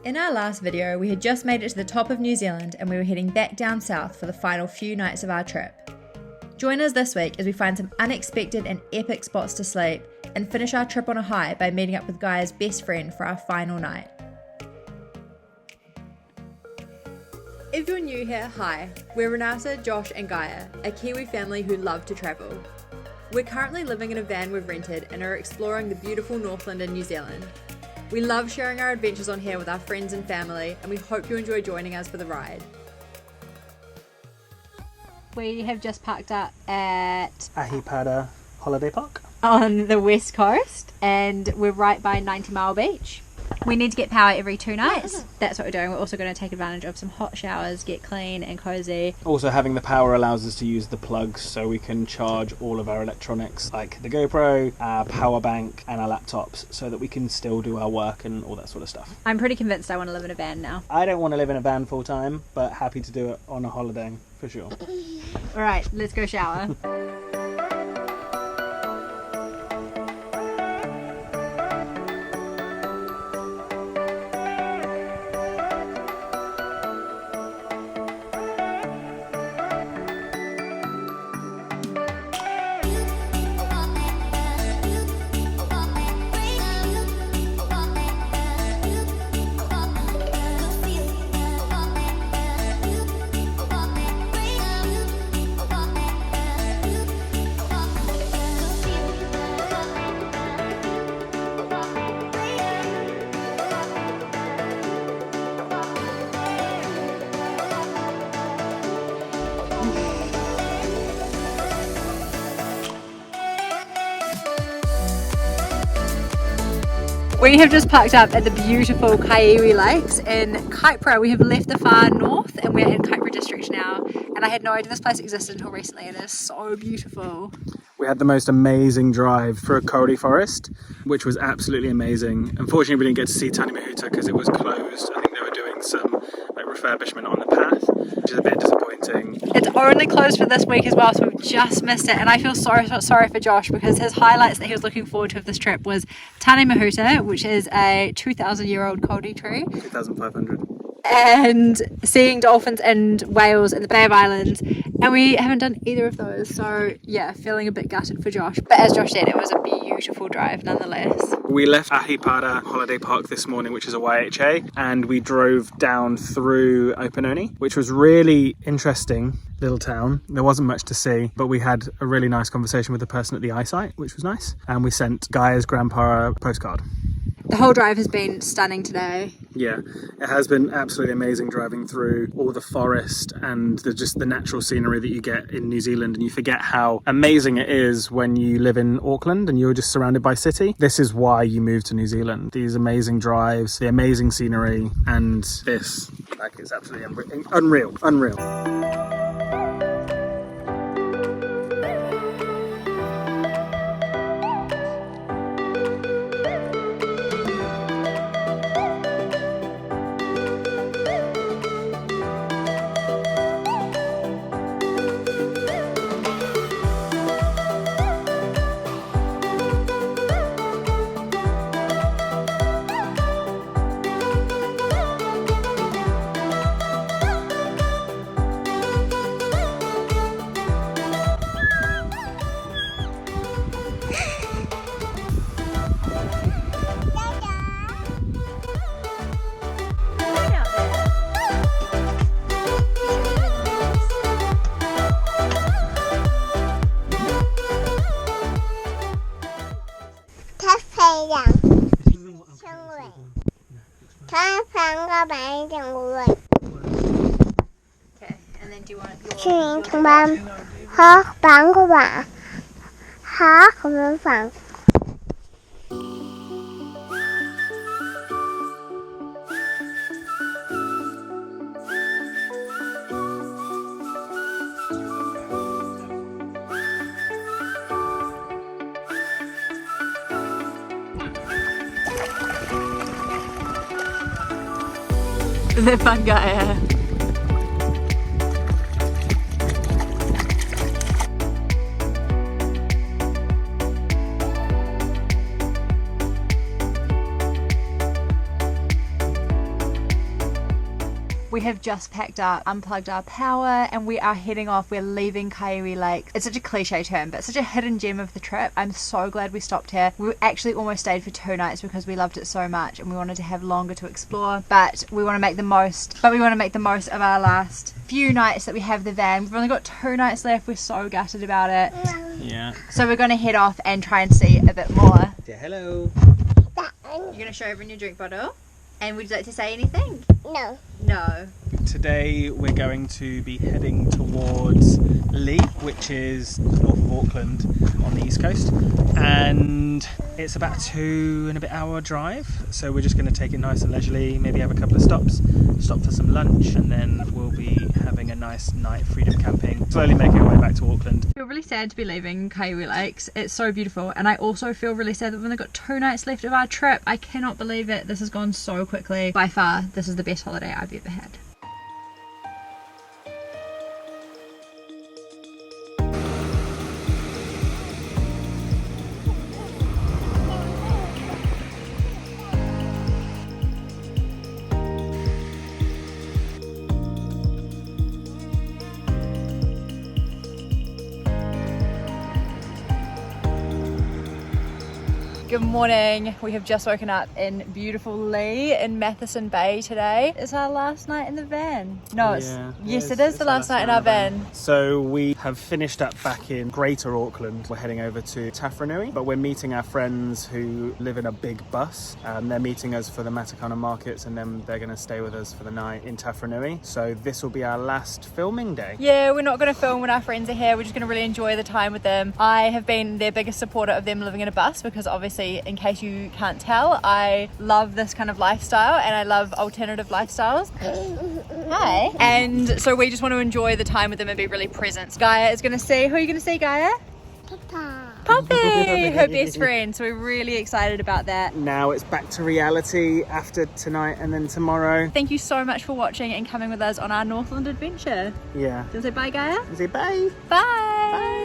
In our last video, we had just made it to the top of New Zealand and we were heading back down south for the final few nights of our trip. Join us this week as we find some unexpected and epic spots to sleep and finish our trip on a high by meeting up with Gaia's best friend for our final night. If you're new here, hi, we're Renata, Josh and Gaia, a Kiwi family who love to travel. We're currently living in a van we've rented and are exploring the beautiful Northland in New Zealand. We love sharing our adventures on here with our friends and family, and we hope you enjoy joining us for the ride. We have just parked up at Ahipara holiday park on the west coast, and we're right by 90 Mile Beach. We need to get power every 2 nights. That's what we're doing. We're also going to take advantage of some hot showers, get clean and cozy. Also, having the power allows us to use the plugs so we can charge all of our electronics like the GoPro, our power bank and our laptops so that we can still do our work and all that sort of stuff. I'm pretty convinced I want to live in a van now. I don't want to live in a van full time, but happy to do it on a holiday for sure. Alright, let's go shower. We have just parked up at the beautiful Kaiiwi Lakes in Ahipara. We have left the far north and we're in Kaiiwi district now, and I had no idea this place existed until recently. It is so beautiful. We had the most amazing drive through a kauri forest, which was absolutely amazing. Unfortunately, we didn't get to see Tani Mahuta because it was closed. I think they were doing some refurbishment on the path, which is a bit disappointing. It's only closed for this week as well, so we've just missed it, and I feel so sorry for Josh because his highlights that he was looking forward to of this trip was Tani Mahuta, which is a 2,000-year-old kauri tree. 2,500. And seeing dolphins and whales in the Bay of Islands, and we haven't done either of those, so yeah, feeling a bit gutted for Josh. But as Josh said, it was a beautiful drive nonetheless. We left Ahipara holiday park this morning, which is a YHA, and we drove down through Opanoni, which was really interesting little town. There wasn't much to see, but we had a really nice conversation with the person at the eyesight, which was nice, and we sent Gaia's grandpa a postcard. The whole drive has been stunning today. Yeah, it has been absolutely amazing driving through all the forest and just the natural scenery that you get in New Zealand, and you forget how amazing it is when you live in Auckland and you're just surrounded by city. This is why you move to New Zealand. These amazing drives, the amazing scenery, and this, like, it's absolutely unreal. Okay, and then do you want your... 去同班好板个吧，好我们房。The fun Gaia. We have just packed up, unplugged our power, and we are heading off. We're leaving Kaiiwi Lakes. It's such a cliche term, but such a hidden gem of the trip. I'm so glad we stopped here. We actually almost stayed for 2 nights because we loved it so much and we wanted to have longer to explore, but we want to make the most of our last few nights that we have the van. We've only got 2 nights left. We're so gutted about it. Yeah. So we're going to head off and try and see a bit more. Yeah, hello. You're going to show everyone your drink bottle? And would you like to say anything? No. No. Today we're going to be heading towards Lee, which is north of Auckland on the east coast, and it's about a 2.5 hour drive, so we're just going to take it nice and leisurely, maybe have a couple of stops, stop for some lunch, and then we'll be having a nice night freedom camping, slowly making our way back to Auckland. I feel really sad to be leaving Kaiiwi Lakes. It's so beautiful, and I also feel really sad that we've only got 2 nights left of our trip. I cannot believe it. This has gone so quickly. By far, this is the best holiday I've ever had. Good morning. We have just woken up in beautiful Lee in Matheson Bay today. It's our last night in the van. No, yes, it is the last night in our van. So we have finished up back in Greater Auckland. We're heading over to Tawharanui, but we're meeting our friends who live in a big bus. They're meeting us for the Matakana markets, and then they're going to stay with us for the night in Tawharanui. So this will be our last filming day. Yeah, we're not going to film when our friends are here. We're just going to really enjoy the time with them. I have been their biggest supporter of them living in a bus because obviously, in case you can't tell, I love this kind of lifestyle and I love alternative lifestyles. Hi. And so we just want to enjoy the time with them and be really present. Gaia is going to see, who are you going to see, Gaia? Papa. Poppy, her best friend. So we're really excited about that. Now it's back to reality after tonight and then tomorrow. Thank you so much for watching and coming with us on our Northland adventure. Yeah. Do you want to say bye, Gaia? Say bye. Bye.